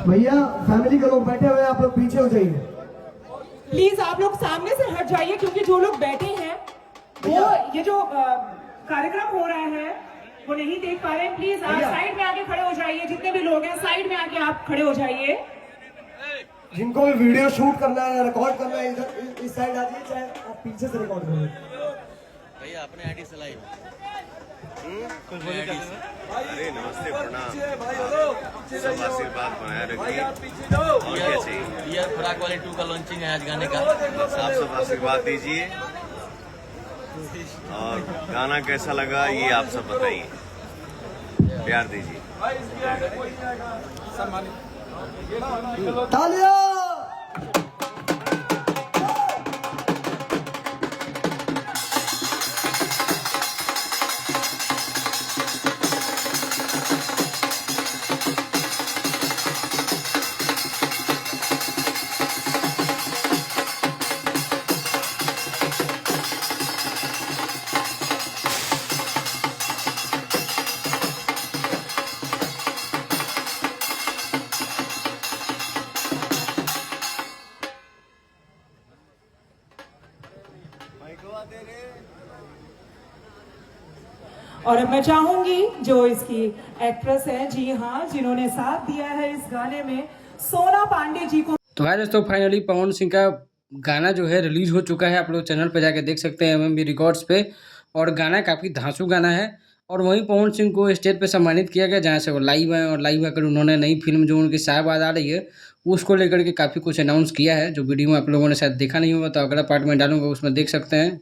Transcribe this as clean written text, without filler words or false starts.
भैया फैमिली के लोग बैठे हुए हैं, आप लोग पीछे हो जाइए। प्लीज आप लोग सामने से हट जाइए, क्योंकि जो लोग बैठे हैं वो ये जो कार्यक्रम हो रहा है वो नहीं देख पा रहे हैं। प्लीज आप साइड में आके खड़े हो जाइए, जितने भी लोग हैं साइड में आके आप खड़े हो जाइए। जिनको भी वीडियो शूट करना है, रिकॉर्ड करना है, इधर इस साइड आ जाइए, चाहे आप पीछे से रिकॉर्ड करिए। भैया अपने आईडी से लाइव। अरे नमस्ते, प्रणाम। सब आशीर्वाद बनाए रखिए और क्या चाहिए। यार खुराक वाले 2 का लॉन्चिंग है आज गाने का, बस आप सब आशीर्वाद दीजिए और गाना कैसा लगा ये आप सब बताइए, प्यार दीजिए। तालियां। और अब मैं चाहूंगी जो इसकी एक्ट्रेस है, जी हाँ, जिन्होंने साथ दिया है इस गाने में, सोना पांडे जी को। तो भाई दोस्तों फाइनली पवन सिंह का गाना जो है रिलीज हो चुका है। आप लोग चैनल पे जाके देख सकते हैं एमएमवी रिकॉर्ड्स पे। और गाना काफ़ी धांसू गाना है। और वहीं पवन सिंह को स्टेज पे सम्मानित किया गया, जहाँ से वो लाइव हैं और लाइव आकर उन्होंने नई फिल्म जो उनकी शाहबाद आ रही है उसको लेकर के काफ़ी कुछ अनाउंस किया है, जो वीडियो में आप लोगों ने शायद देखा नहीं होगा, तो अगला पार्ट में डालूंगा, उसमें देख सकते हैं।